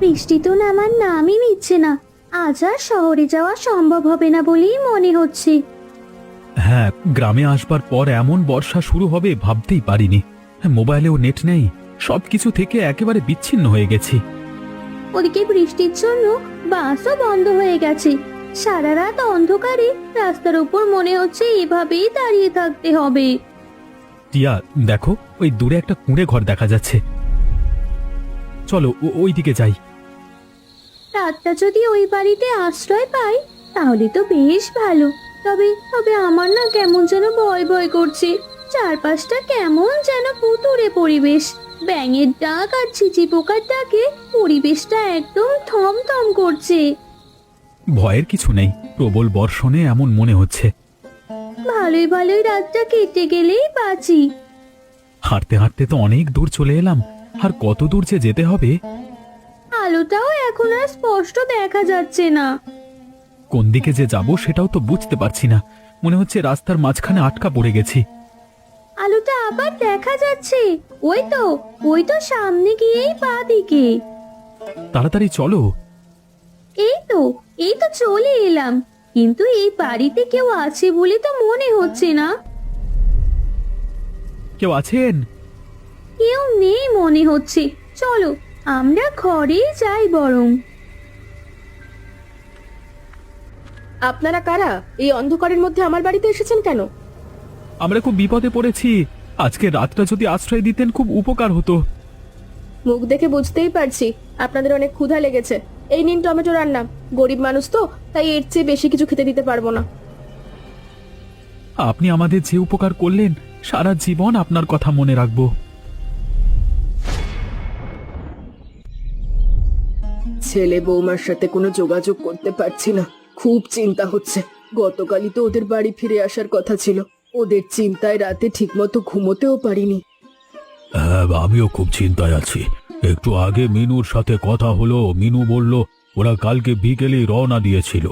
বৃষ্টি তো নামার নামই নিচ্ছে না। আজ আর শহরে যাওয়া সম্ভব হবে না বলেই মনে হচ্ছে। হ্যাঁ, গ্রামে আসবার পর এমন বর্ষা শুরু হবে ভাবতেই পারিনি। মোবাইলেও নেট নেই, সবকিছু থেকে একেবারে বিচ্ছিন্ন হয়ে গেছি। ওদিকে বৃষ্টির জন্য বাসও বন্ধ হয়ে গেছে। সারা রাত অন্ধকারে রাস্তার উপর মনে হচ্ছে এভাবেই দাঁড়িয়ে থাকতে হবে। টিয়া, দেখো ওই দূরে একটা কুঁড়ে ঘর দেখা যাচ্ছে। চলো ওই দিকে যাই। রাতটা যদি ওই বাড়িতে আশ্রয় পাই তাহলে তো বেশ ভালো। তবে তবে আমার না কেমন যেন ভয় ভয় করছে। চারপাশটা কেমন যেন ভুতুড়ে পরিবেশ। ব্যাঙের ডাক আর ঝিঝি পোকার ডাকে পরিবেশটা একদম থমথম করছে। ভয়ের কিছু নেই, প্রবল বর্ষণে এমন মনে হচ্ছে। ভালোই ভালোই রাতটা কেটে গেলেই বাঁচি। হাঁটতে হাঁটতে তো অনেক দূর চলে এলাম, আর কত দূর যে যেতে হবে। আলোটাও এখন আর স্পষ্ট দেখা যাচ্ছে না। কোন দিকে যে যাব সেটাও তো বুঝতে পারছি না। মনে হচ্ছে রাস্তার মাঝখানে আটকা পড়ে গেছি। আলোটা আবার দেখা যাচ্ছে। ওই তো সামনে গিয়েই বাঁদিকে। তাড়াতাড়ি চলো। এই তো চলে এলাম, কিন্তু এই বাড়িতে কেউ আছে বলে তো মনে হচ্ছে না। কেউ আছেন? কেউ নেই মনে হচ্ছে। চলো আমরা ঘরেই যাই বরং। আপনারা কারা? এই অন্ধকারের মধ্যে আমার বাড়িতে এসেছেন কেন? আমরা খুব বিপদে পড়েছি। আজকে রাতটা যদি আশ্রয় দিতেন খুব উপকার হতো। মুখ দেখে বুঝতেই পারছি আপনাদের অনেক ক্ষুধা লেগেছে। এই নিন টমেটো রান্না। গরিব মানুষ তো, তাই এর চেয়ে বেশি কিছু খেতে দিতে পারবো না। আপনি আমাদের যে উপকার করলেন সারা জীবন আপনার কথা মনে রাখবো। ছেলে বৌমার সাথে কোনো যোগাযোগ করতে পারছি না, খুব চিন্তা হচ্ছে। গতকালই তো ওদের বাড়ি ফিরে আসার কথা ছিল। ওদের চিন্তায় রাতে ঠিকমতো ঘুমোতেও পারিনি। হ্যাঁ, আমিও খুব চিন্তায় আছি। একটু আগে মিনুর সাথে কথা হলো। মিনু বলল ওরা কালকে বিকেলেই রওনা দিয়েছিল।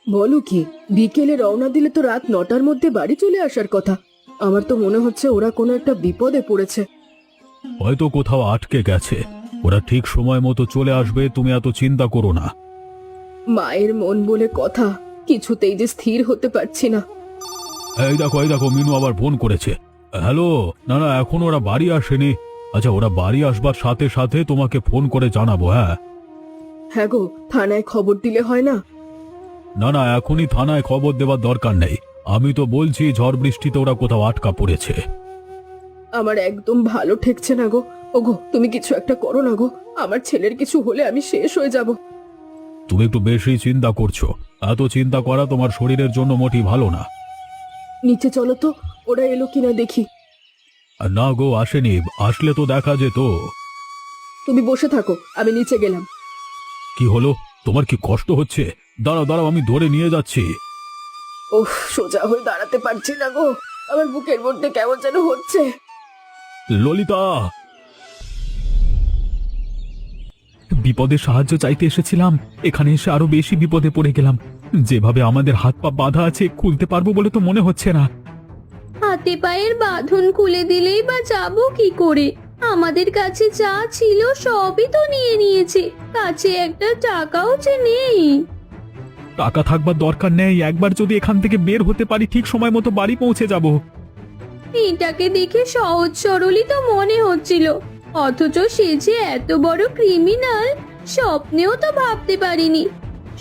বলো কি, বিকেলে রওনা দিলে তো রাত 9টার মধ্যে বাড়ি চলে আসার কথা। আমার তো মনে হচ্ছে ওরা কোনো একটা বিপদে পড়েছে। হয়তো কোথাও আটকে গেছে। ওরা ঠিক সময় মতো চলে আসবে, তুমি এত চিন্তা করো না। মায়ের মন বলে কথা, কিছুতেই যে স্থির হতে পারছি না। এই দেখো মিনু আবার ফোন করেছে। হ্যালো, না এখন ওরা বাড়ি আসেনি। আচ্ছা, ওরা বাড়ি আসবার সাথে সাথে তোমাকে ফোন করে জানাবো। হ্যাঁ হ্যাঁ গো, থানায় খবর দিলে হয় না? না এখনই থানায় খবর দেওয়ার দরকার নেই। আমি তো বলছি ঝড় বৃষ্টিতে ওরা কোথাও আটকা পড়েছে। আমার একদম ভালো ঠেকছে না গো। ওগো, তুমি কিছু একটা করো না গো। আমার ছেলের কিছু হলে আমি শেষ হয়ে যাব। তুমি একটু বেশি চিন্তা করছো। এত চিন্তা করা তোমার শরীরের জন্য মোটেই ভালো না। নিচে চলো তো, ওরা এলো কিনা দেখি। না গো, আসেনি। আসলে তো দেখা যেত। তুমি বসে থাকো, আমি নিচে গেলাম। কি হলো, তোমার কি কষ্ট হচ্ছে? দাঁড়াও আমি ধরে নিয়ে যাচ্ছি। ওহ, সোজা হয়ে দাঁড়াতে পারছি না গো। আমার বুকের মধ্যে কেমন যেন হচ্ছে। ললিতা, বিপদে সাহায্য চাইতে এসেছিলাম, এখানে এসে আরো বেশি বিপদে পড়ে গেলাম। যেভাবে আমাদের হাত পা বাঁধা আছে, খুলতে পারবো বলে তো মনে হচ্ছে না। হাতে পায়ের বাঁধন খুলে দিলেই বা যাবো কি করে? আমাদের কাছে যা ছিল সবই তো নিয়ে নিয়েছে। কাছে একটা টাকাও যে নেই। টাকা থাকবার দরকার নেই, একবার যদি এখান থেকে বের হতে পারি ঠিক সময় মতো বাড়ি পৌঁছে যাব। এটাকে দেখে সহজ সরলই তো মনে হচ্ছিল, অথচ সে যে এত বড় ক্রিমিনাল স্বপ্নেও তো ভাবতে পারিনি।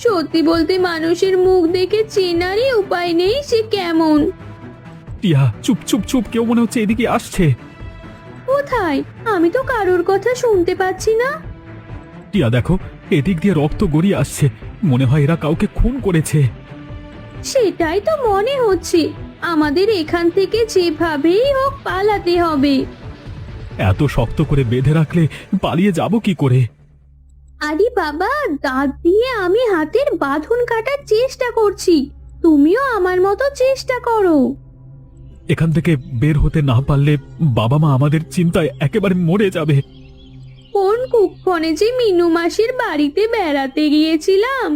সত্যি বলতে মানুষের মুখ দেখে চেনারই উপায় নেই সে কেমন। টিয়া, চুপ চুপ চুপ, কেউ মনে হচ্ছে এদিকে আসছে। কোথায়? আমি তো কারোর কথা শুনতে পাচ্ছি না। টিয়া দেখো, এদিক দিয়ে রক্ত গড়িয়ে আসছে। মনে হয় এরা কাউকে খুন করেছে। সেটাই তো মনে হচ্ছে। আমাদের এখান থেকে যেভাবেই হোক পালাতে হবে। এত শক্ত করে বেঁধে রাখলে পালিয়ে যাব কি করে? আরে বাবা, দাঁত দিয়ে আমি হাতের বাঁধন কাটার চেষ্টা করছি, তুমিও আমার মতো চেষ্টা করো। এখান থেকে বের হতে না পারলে বাবা মা আমাদের চিন্তায় একেবারে মরে যাবে। কোন কুক্ষণে যে মিনু মাসির বাড়িতে বেড়াতে গিয়েছিলাম।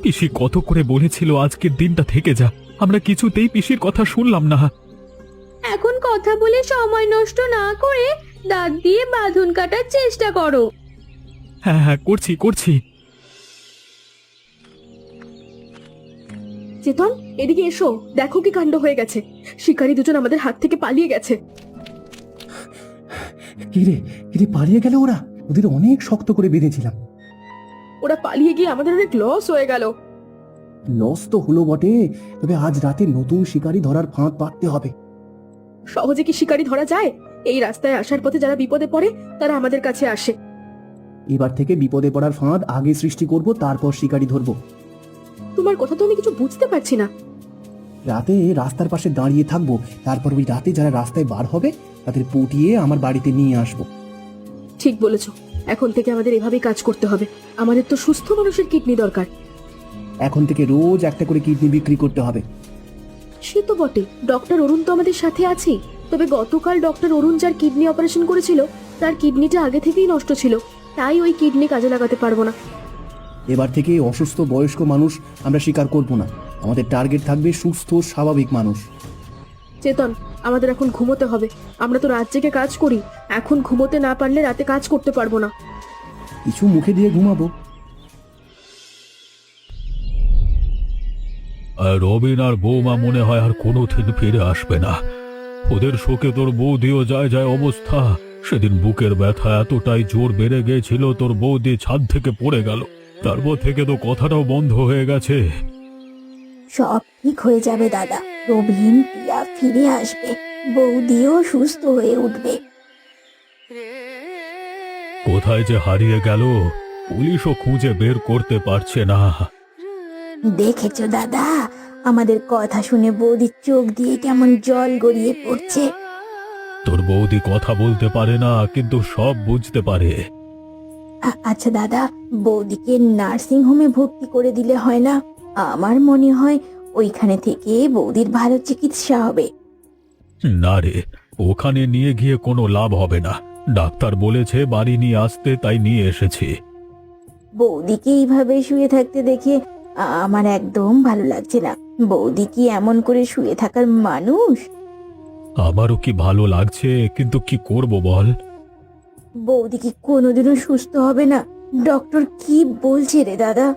পিসি কত করে বলেছিল আজকের দিনটা থেকে যা, আমরা কিছুতেই পিসির কথা শুনলাম না। এখন কথা বলে সময় নষ্ট না করে দাঁত দিয়ে বাঁধন কাটার চেষ্টা করো। হ্যাঁ হ্যাঁ, করছি করছি। চেতন, এদিকে এসো, দেখো কি কাণ্ড হয়ে গেছে। শিকারী দুজন আমাদের হাত থেকে পালিয়ে গেছে। কিরে কিরে পালিয়ে গেল ওরা? ওদের অনেক শক্ত করে বেঁধেছিলাম। ওরা পালিয়ে গিয়ে আমাদের অনেক লস হয়ে গেল। লস তো হলো বটে, তবে আজ রাতে নতুন শিকারী ধরার ফাঁদ পাততে হবে। সহজে কি শিকারী ধরা যায়? এই রাস্তায় আসার পথে যারা বিপদে পড়ে তারা আমাদের কাছে আসে। এবার থেকে বিপদে পড়ার ফাঁদ আগে সৃষ্টি করব, তারপর শিকারী ধরবো। তোমার কথা তো আমি কিছু বুঝতে পারছি না। রাতে রাস্তার পাশে দাঁড়িয়ে থাকবো, তারপর ওই রাতে যারা রাস্তায় বার হবে তাদের পটিয়ে আমার বাড়িতে নিয়ে আসবো। ঠিক বলেছো, এখন থেকে আমাদের এভাবেই কাজ করতে হবে। আমাদের তো সুস্থ মানুষের কিডনি দরকার। এখন থেকে রোজ একটা করে কিডনি বিক্রি করতে হবে। সে তো বটে, ডক্টর অরুণ তো আমাদের সাথে আছেই। তবে গতকাল ডক্টর অরুণ যার কিডনি অপারেশন করেছিল তার কিডনিটা আগে থেকেই নষ্ট ছিল, তাই ওই কিডনি কাজে লাগাতে পারবো না। এবার থেকে অসুস্থ বয়স্ক মানুষ আমরা স্বীকার করব না। আমাদের টার্গেট থাকবে সুস্থ স্বাভাবিক মানুষ। চেতন, আমাদের এখন ঘুমোতে হবে। আমরা তো রাত জেগে কাজ করি, এখন ঘুমোতে না পারলে রাতে কাজ করতে পারবো না। কিছু মুখে দিয়ে ঘুমাবো। আর রবিন আর বৌমা মনে হয় আর কোনোদিন ফিরে আসবে না। ওদের শোকে তোর বৌদিও যায় যায় অবস্থা। সেদিন বুকের ব্যথা এতটাই জোর বেড়ে গিয়েছিল, তোর বৌদি ছাদ থেকে পড়ে গেল। তারপর থেকে তো কথাটাও বন্ধ হয়ে গেছে। সব ঠিক হয়ে যাবে দাদা, রবিন টিয়া ফিরে আসবে, বৌদিও সুস্থ হয়ে উঠবে। কোথায় যে হারিয়ে গেল, পুলিশও খুঁজে বের করতে পারছে না। দেখেছো দাদা, আমাদের কথা শুনে বৌদির চোখ দিয়ে কেমন জল গড়িয়ে পড়ছে। তোর বৌদি কথা বলতে পারে না, কিন্তু সব বুঝতে পারে। আচ্ছা দাদা, বৌদিকে নার্সিং হোমে ভর্তি করে দিলে হয় না? আমার মনে হয় ওইখানে থেকে বৌদির ভালো চিকিৎসা হবে। না রে, ওখানে নিয়ে গিয়ে কোনো লাভ হবে না। ডাক্তার বলেছে বাড়ি নিয়ে আসতে, তাই নিয়ে এসেছি। বৌদিকে এইভাবে শুয়ে থাকতে দেখে আমার একদম ভালো লাগছে না। বৌদি কি এমন করে শুয়ে থাকার মানুষ? আমারও কি ভালো লাগছে, কিন্তু কি করব বল। বৌদি কি কোনোদিনও সুস্থ হবে না? ডক্টর কি বলছে রে দাদা?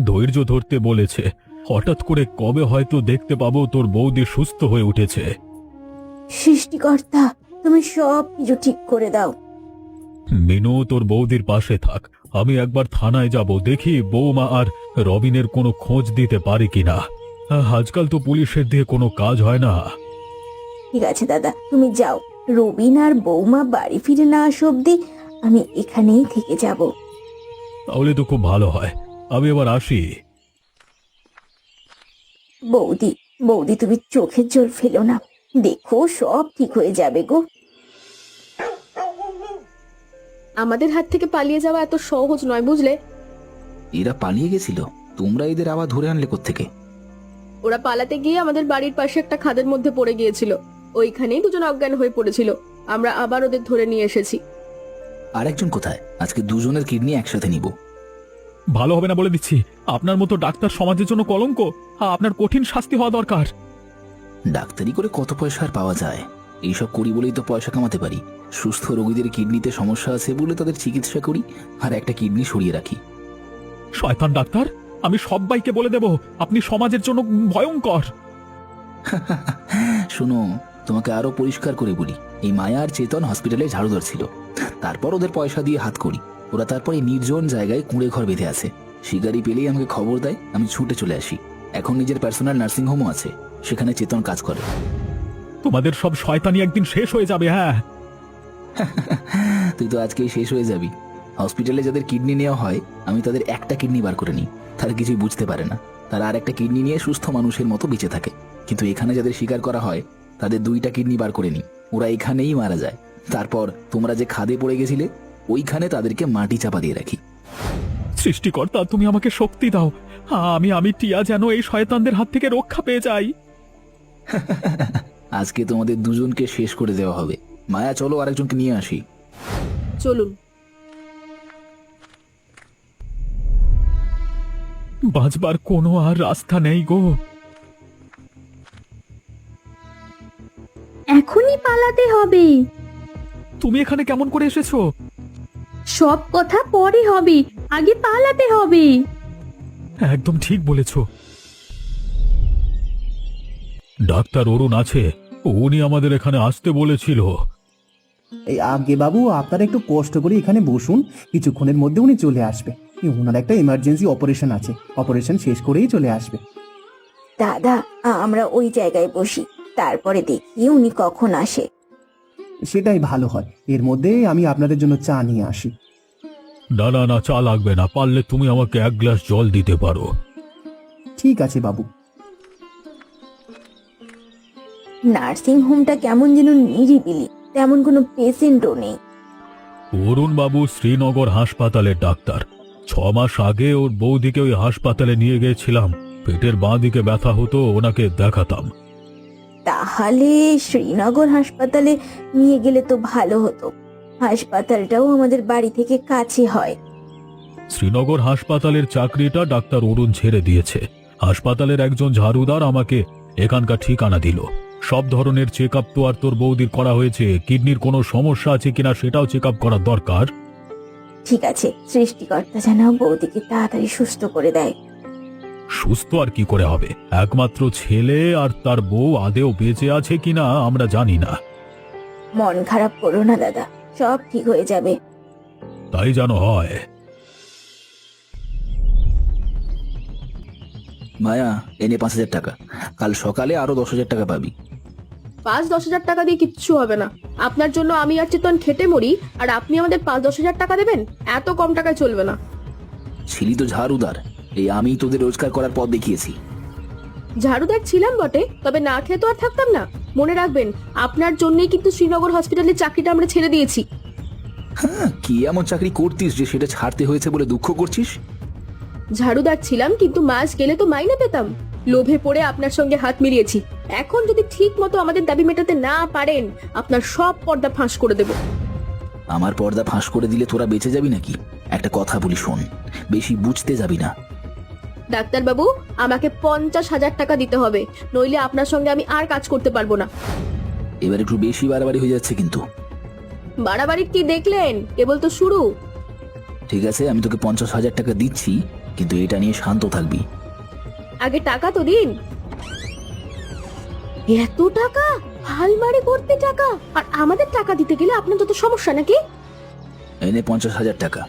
ধৈর্য ধরতে বলেছে। হঠাৎ করে কবে হয়তো দেখতে পাবো তোর বৌদি সুস্থ হয়ে উঠেছে। সৃষ্টিকর্তা, তুমি সব কিছু ঠিক করে দাও। মিনু, তোর বৌদির পাশে থাক। আমি একবার থানায় যাব, দেখি বৌমা আর রবিনের কোনো খোঁজ দিতে পারে কিনা। আজকাল তো পুলিশের দিয়ে কোনো কাজ হয় না। ঠিক আছে দাদা, তুমি যাও। রবিন আর বৌমা বাড়ি ফিরে না আসা অব্দি আমি এখানেই থেকে যাব। তাহলে তো খুব ভালো হয়। আমি এবার আসি। বৌদি, বৌদি তুমি চোখের জল ফেলো না, দেখো সব ঠিক হয়ে যাবে গো। আমাদের হাত থেকে পালিয়ে যাওয়া এত সহজ নয়, বুঝলে? এরা পালিয়ে গেছিল, তোমরা এদের আবার ধরে আনলে কোত্থেকে? ওরা পালাতে গিয়ে আমাদের বাড়ির পাশে একটা খাদের মধ্যে পড়ে গিয়েছিল। ওইখানেই দুজন অজ্ঞান হয়ে পড়েছিল। আমরা আবার ওদের ধরে নিয়ে এসেছি। আরেকজন কোথায়? আজকে দুজনের কিডনি একসাথে নিব। ভালো হবে না বলে দিচ্ছি। আপনার মতো ডাক্তার সমাজের জন্য কলঙ্ক। আপনার কঠিন শাস্তি হওয়া দরকার। ডাক্তারি করে কত পয়সা আর পাওয়া যায়? এইসব করি বলেই তো পয়সা কামাতে পারি। সুস্থ রোগীদের কিডনিতে সমস্যা আছে বলে তাদের চিকিৎসা করি, আর একটা কিডনি সরিয়ে রাখি। শয়তান ডাক্তার, আমি সবাইকে বলে দেব আপনি সমাজের জন্য ভয়ঙ্কর। শোনো, তোমাকে আরো পরিষ্কার করে বলি, এই মায়া আর চেতন হসপিটালে ঝাড়ুদার ছিল। তারপর ওদের পয়সা দিয়ে হাত করি। ওরা তারপর এই নির্জন জায়গায় কুঁড়ে ঘর বেঁধে আছে। শিকারি পেলেই আমাকে খবর দেয়, আমি ছুটে চলে আসি। এখন নিজের পার্সোনাল নার্সিং হোমও আছে, সেখানে চেতন কাজ করে। তোমাদের সব শয়তানি একদিন শেষ হয়ে যাবে। হ্যাঁ, তুই তো আজকেই শেষ হয়ে যাবি। হসপিটালে যাদের কিডনি নেওয়া হয়, আমি তাদের একটা কিডনি বার করে নিই। তারা কিছুই বুঝতে পারে না। তারা আর একটা কিডনি নিয়ে সুস্থ মানুষের মতো বেঁচে থাকে। কিন্তু এখানে যাদের শিকার করা হয় তাদের দুইটা কিডনি বার করে নিই। ওরা এখানেই মারা যায়। তারপর তোমরা যে খাদে পড়ে গেছিলে, ওইখানে তাদেরকে মাটি চাপা দিয়ে রাখি। সৃষ্টিকর্তা, তুমি আমাকে শক্তি দাও। আমি টিয়া যেন এই শয়তানদের হাত থেকে রক্ষা পেয়ে যাই। আজকে তোমাদের দুজনকে শেষ করে দেওয়া হবে। মায়া, চলো আরেকজনকে নিয়ে আসি। চলুন। বাঁচবার কোনো আর রাস্তা নেই গো। এখনই পালাতে হবে। তুমি এখানে কেমন করে এসেছো? সব কথা পরে হবে, আগে পালাতে হবে। একদম ঠিক বলেছ। ডাক্তার অরুণ আছে, উনি আমাদের এখানে আসতে বলেছিল। এই আগে বাবু, আপনারা একটু কষ্ট করে এখানে বসুন, কিছুক্ষণের মধ্যে উনি চলে আসবে। ওনার একটা এমার্জেন্সি অপারেশন আছে, অপারেশন শেষ করেই চলে আসবে। দাদা, আমরা ওই জায়গায় বসি, তারপরে দেখি উনি কখন আসে। সেটাই ভালো হয়। এর মধ্যে আমি আপনাদের জন্য চা নিয়ে আসি। না না না, চা লাগবে না, পারলে তুমি আমাকে এক গ্লাস জল দিতে পারো। ঠিক আছে বাবু। নার্সিং হোমটা কেমন যেন নিরিবিলি, তেমন কোনো পেশেন্টও নেই। অরুণ বাবু শ্রীনগর হাসপাতালের ডাক্তার। 6 মাস আগে ওর বৌদিকে ওই হাসপাতালে নিয়ে গিয়েছিলাম, পেটের বাঁ দিকে ব্যথা হতো, ওনাকে দেখাতাম। তাহলে শ্রীনগর হাসপাতালে নিয়ে গেলে তো ভালো হতো, হাসপাতালটাও আমাদের বাড়ি থেকে কাছে হয়। শ্রীনগর হাসপাতালের চাকরিটা ডাক্তার অরুণ ছেড়ে দিয়েছে। হাসপাতালের একজন ঝাড়ুদার আমাকে এখানকার ঠিকানা দিল। সব ধরনের চেক আপ তো আর তোর বৌদির করা হয়েছে, কিডনির কোনো সমস্যা আছে কিনা সেটাও চেক আপ করার দরকার। ঠিক আছে, সৃষ্টিকর্তা যেন বৌদিকে তাড়াতাড়ি সুস্থ করে দেয়। সুস্থ আর কি করে হবে, একমাত্র ছেলে আর তার বউ আদেও বেঁচে আছে কিনা আমরা জানি না। মন খারাপ করো না দাদা, সব ঠিক হয়ে যাবে। তাই যেন হয়। মায়া, এনে 5,000 টাকা। কাল সকালে আরো 10,000 টাকা পাবি। 5-10 হাজার টাকা দিয়ে কিচ্ছু হবে না। আপনার জন্য আমি আর চেতন খেটে মরি, আর আপনি আমাদের 5-10 হাজার টাকা দেবেন? এত কম টাকায় চলবে না। ছিলি তো ঝাড়ুদার, এই আমি তোদের রোজগার করার পথ দেখিয়েছি। ঝাড়ুদার ছিলাম বটে, তবে না খেয়ে তো আর থাকতাম না। মনে রাখবেন, আপনার জন্যই কিন্তু শ্রীনগর হসপিটালের চাকরিটা আমরা ছেড়ে দিয়েছি। হ্যাঁ, কি এমন চাকরি করতিস যে সেটা ছাড়তে হয়েছে বলে দুঃখ করছিস? ঝাড়ুদার ছিলাম, কিন্তু মাস গেলে তো মাইনে পেতাম। লোভে পড়ে আপনার সঙ্গে হাত মিলিয়েছি। এখন যদি ঠিক মতো আমাদের দাবি মেটাতে না পারেন, আপনার সব পর্দা ফাঁস করে দেব। আমার পর্দা ফাঁস করে দিলে তোরা বেঁচে যাবি নাকি? একটা কথা বলি শোন, বেশি বুঝতে যাবি না। ডাক্তার বাবু, আমাকে 50,000 টাকা দিতে হবে, নইলে আপনার সঙ্গে আমি আর কাজ করতে পারবো না। এবার একটু বেশি বাড়াবাড়ি হয়ে যাচ্ছে কিন্তু। বাড়াবাড়ি কি দেখলেন? কেবল তো শুরু। ঠিক আছে, আমি তোকে 50,000 টাকা দিচ্ছি, কিন্তু এটা নিয়ে শান্ত থাকবি। আগে টাকা তো দিন। এত টাকা? হালমারি ভর্তি টাকা, আর আমাদের টাকা দিতে গেলে আপনার যত সমস্যা নাকি? এনে 50,000 টাকা।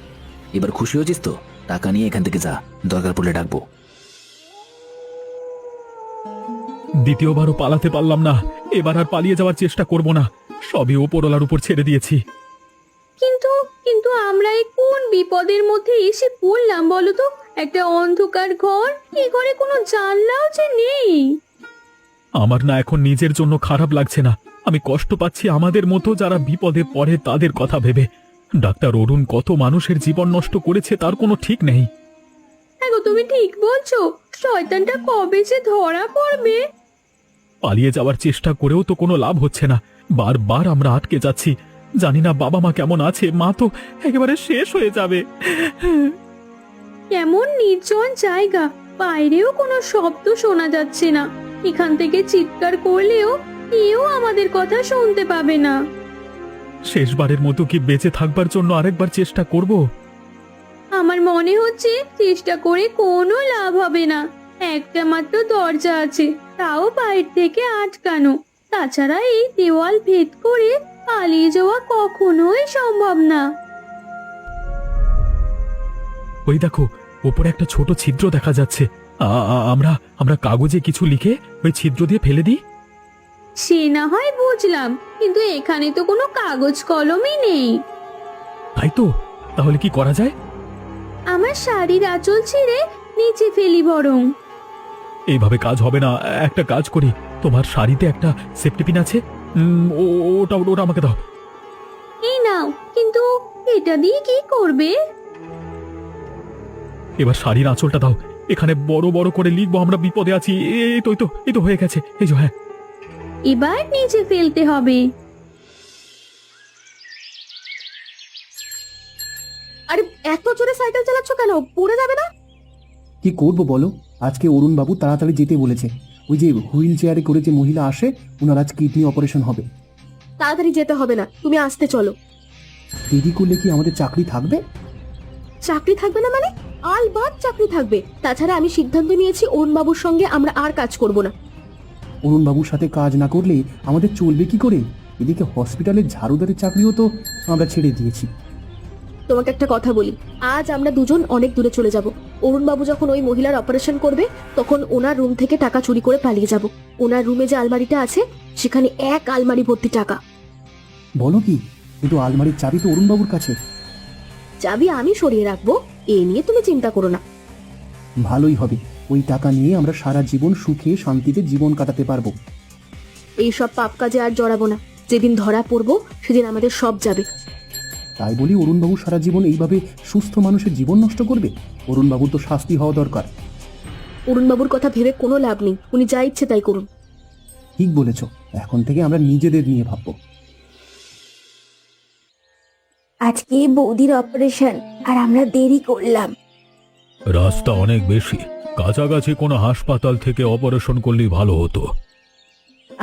এবার খুশি হয়েছিস তো? টাকা নিয়ে এখান থেকে যা, দরকার পড়লে ডাকবো। দ্বিতীয়বারও পালাতে পারলাম না, এবার আর পালিয়ে যাওয়ার চেষ্টা করব না, সবই ওপরওয়ালার উপর ছেড়ে দিয়েছি। কিন্তু কিন্তু আমরা এই কোন বিপদের মধ্যে এসে পড়লাম বলো তো? একটা অন্ধকার ঘর, এই ঘরে কোনো জানলাও যে নেই। আমার না এখন নিজের জন্য খারাপ লাগছে না, আমি কষ্ট পাচ্ছি আমাদের মতো যারা বিপদে পড়ে তাদের কথা ভেবে। ডাক্তার অরুণ কত মানুষের জীবন নষ্ট করেছে তার কোনো ঠিক নেই। হ্যাঁ গো, তুমি ঠিক বলছো। শয়তানটা কবে যে ধরা পড়বে। পালিয়ে যাওয়ার চেষ্টা করেও তো কোনো লাভ হচ্ছে না, বারবার আমরা আটকে যাচ্ছি। জানি না বাবা মা কেমন আছে, মা তো একেবারে শেষ হয়ে যাবে। কেমন নির্জন জায়গা, বাইরেও কোনো শব্দ শোনা যাচ্ছে না। এখান থেকে চিৎকার করলেও কেউ আমাদের কথা শুনতে পাবে না। শেষবারের মতো কি বেঁচে থাকবার জন্য আরেকবার চেষ্টা করব? আমার মনে হচ্ছে চেষ্টা করে কোনো লাভ হবে না। একটা মাত্র দরজা আছে, তাও বাইরে থেকে আটকানো। তাছাড়া এই দেওয়াল ভেদ করে পালিয়ে যাওয়া কখনোই সম্ভব না। ওই দেখো, ওপরে একটা ছোট ছিদ্র দেখা যাচ্ছে। আমরা আমরা কাগজে কিছু লিখে ওই ছিদ্র দিয়ে ফেলে দিই। সে না হয় বুঝলাম, কিন্তু এখানে তো কোনো কাগজ কলমই নেই। তাই তো, তাহলে কি করা যায়? আমার শাড়ির আঁচল ছিঁড়ে নিচে ফেলি বরং। এইভাবে কাজ হবে না, একটা কাজ করি, তোমার শাড়িতে একটা সেফটি পিন আছে, ওটা ওটা আমাকে দাও। এই নাও, কিন্তু এটা দিয়ে কি করবে? এবার শাড়ির আঁচলটা দাও, এখানে বড় বড় করে লিখবো আমরা বিপদে আছি। এই তো হয়ে গেছে, এই যে। হ্যাঁ, এবার নিচে ফেলতে হবে। আরে এত জোরে সাইকেল চালাচ্ছ কেন? পড়ে যাবে না? কি করবো বলো, আজকে অরুণ বাবু তাড়াতাড়ি যেতে বলেছে। ওই যে হুইল চেয়ারে করে যে মহিলা আসে, ওনার আজ কিডনি অপারেশন হবে। তাড়াতাড়ি যেতে হবে না, তুমি আসতে চলো। দেরি করলে কি আমাদের চাকরি থাকবে? চাকরি থাকবে না মানে? আলবাত চাকরি থাকবে। তাছাড়া আমি সিদ্ধান্ত নিয়েছি অরুণবাবুর সঙ্গে আমরা আর কাজ করব না। অরুণবাবুর সাথে কাজ না করলে আমাদের চলবে কি করে? এদিকে হসপিটালের ঝাড়ুদারের চাকরিও তো আমরা ছেড়ে দিয়েছি। তোমাকে একটা কথা বলি, আজ আমরা দুজন অনেক দূরে চলে যাব। অরুণবাবু যখন ওই মহিলার অপারেশন করবে তখন ওনার রুম থেকে টাকা চুরি করে পালিয়ে যাব। ওনার রুমে যে আলমারিটা আছে সেখানে এক আলমারি ভর্তি টাকা। বলো কি? কিন্তু আলমারির চাবি তো অরুণবাবুর কাছে। চাবি আমি সরিয়ে রাখবো, এ নিয়ে তুমি চিন্তা করো না। ভালোই হবে, ওই টাকা নিয়ে আমরা সারা জীবন সুখে শান্তিতে জীবন কাটাতে পারবো। এইসব পাপ কাজে আর জড়াবো না। যেদিন ধরা পড়বো সেদিন আমাদের সব যাবে। তাই বলি অরুণবাবু সারা জীবন এইভাবে সুস্থ মানুষের জীবন নষ্ট করবে? অরুণবাবুর তো শাস্তি হওয়া দরকার। অরুণবাবুর কথা ভেবে কোনো লাভ নেই, উনি যা ইচ্ছে তাই করুন। ঠিক বলেছ, এখন থেকে আমরা নিজেদের নিয়ে ভাববো। আজকে বৌদির অপারেশন আর আমরা দেরি করলাম। রাস্তা অনেক বেশি, কাছাকাছি কোনো হাসপাতাল থেকে অপারেশন করলেই ভালো হতো।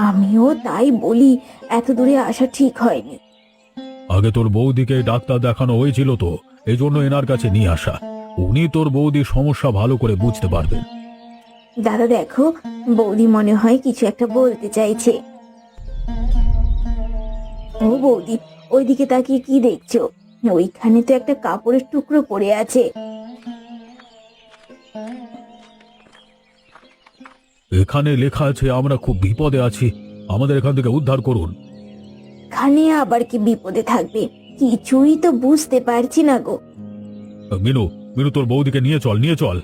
আমিও তাই বলি, এত দূরে আসা ঠিক হয়নি। আগে তোর বৌদিকে ডাক্তার দেখানো হয়েছিল তো, এই জন্য এনার কাছে নিয়ে আসা। উনি তোর বৌদির সমস্যা ভালো করে বুঝতে পারবেন। দাদা দেখো, বৌদি মনে হয় কিছু একটা বলতে চাইছে। ও বৌদি, ওইদিকে তাকিয়ে কি দেখছো? ওইখানে তো একটা কাপড়ের টুকরো পড়ে আছে। এখানে লেখা আছে আমরা খুব বিপদে আছি, আমাদের এখান থেকে উদ্ধার করুন। এখানে আবার কি বিপদে থাকবে? কিছুই তো বুঝতে পারছি না গো। মিনু, মিনু তোর বৌদিকে নিয়ে চল, নিয়ে চল।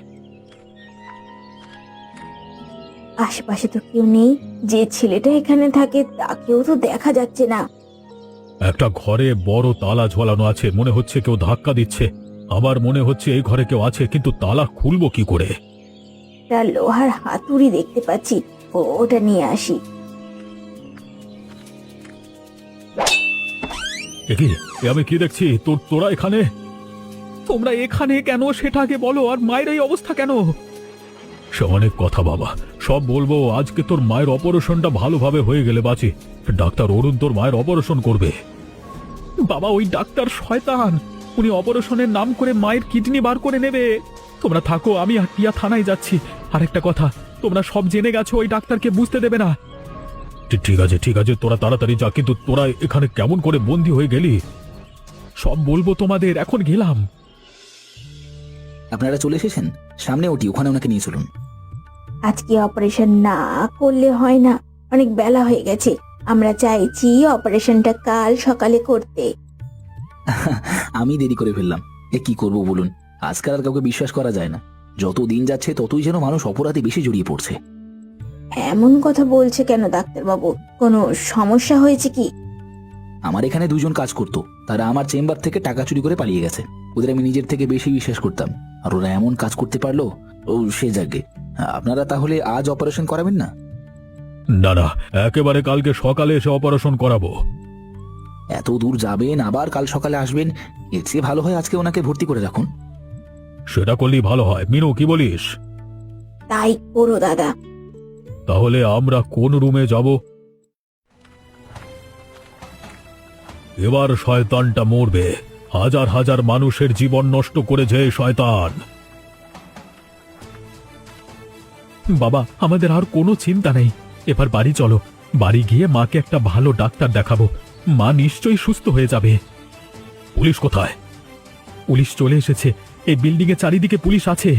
আশেপাশে তো কেউ নেই। যে ছেলেটা এখানে থাকে তাকেও তো দেখা যাচ্ছে না। একটা ঘরে বড় তালা ঝোলানো আছে, মনে হচ্ছে কেউ ধাক্কা দিচ্ছে। আমার মনে হচ্ছে এই ঘরে কেউ আছে, কিন্তু তালা খুলবো কি করে? তার লোহার হাতুড়ি দেখতে পাচ্ছি, ওটা নিয়ে আসি। এ আমি কি দেখছি? তোরা এখানে? তোমরা এখানে কেন সেটা আগে বলো, আর মায়ের এই অবস্থা কেন? সে অনেক কথা বাবা, সব বলবো। আজকে তোর মায়ের অপারেশনটা ভালোভাবে হয়ে গেলে বাঁচি। ডাক্তার অরুণ তোর মায়ের অপারেশন করবে। বাবা, ওই ডাক্তার শয়তান, উনি অপারেশনের নাম করে মায়ের কিডনি বার করে নেবে। তোমরা থাকো, আমি টিয়া থানায় যাচ্ছি। আরেকটা কথা, তোমরা সব জেনে গেছো, ওই ডাক্তারকে বুঝতে দেবে না। ঠিক আছে, ঠিক আছে, তোরা তাড়াতাড়ি যা। কিন্তু তোরা এখানে কেমন করে বন্দী হয়ে গেলি? সব বলবো তোমাদের, এখন গেলাম। আপনারা চলে এসেছেন, সামনে ওটি, ওখানে ওনাকে নিয়ে চলুন। আজকে অপারেশন না করলে হয় না, অনেক বেলা হয়ে গেছে। আমরা চাইছি অপারেশনটা কাল সকালে করতে। আমি দেরি করে ফেললাম, এ কি করব বলুন? আজকাল আর কাউকে বিশ্বাস করা যায় না। যত দিন যাচ্ছে ততই যেন মানুষ অপরাধে বেশি জড়িয়ে পড়ছে। এমন কথা বলছে কেন ডাক্তারবাবু? কোনো সমস্যা হয়েছে কি? আমার এখানে দুজন কাজ করতো, তারা আমার চেম্বার থেকে টাকা চুরি করে পালিয়ে গেছে। ওদের আমি নিজের থেকে বেশি বিশ্বাস করতাম, আর ওরা এমন কাজ করতে পারলো। ও সে যাকে, আপনারা তাহলে আজ অপারেশন করাবেন না? না না, একেবারে কালকে সকালে এসে অপারেশন করাবো। এত দূর যাবেন আবার কাল সকালে আসবেন, এর চেয়ে ভালো হয় আজকে ওনাকে ভর্তি করে রাখুন। সেটা করলেই ভালো হয়। মিনু, কি বলিস? তাই করো দাদা। তাহলে আমরা কোন রুমে যাব? এবার শয়তানটা মরবে। হাজার হাজার মানুষের জীবন নষ্ট করেছে এই শয়তান। বাবা, আমাদের আর কোনো চিন্তা নেই। এবার বাড়ি চলো, বাড়ি গিয়ে মাকে একটা ভালো ডাক্তার দেখাবো। মা নিশ্চয়ই সুস্থ হয়ে যাবে। পুলিশ কোথায়? পুলিশ চলে এসেছে, এই বিল্ডিং এর চারিদিকে পুলিশ আছে।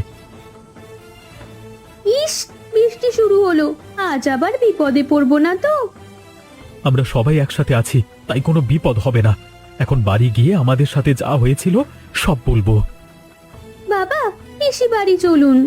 ইস, বৃষ্টি শুরু হলো, আজ আবার বিপদে পড়বো না তো? আমরা সবাই একসাথে আছি, তাই কোনো বিপদ হবে না। এখন বাড়ি গিয়ে আমাদের সাথে যা হয়েছিল সব বলবো। বাবা, এসে বাড়ি চলুন।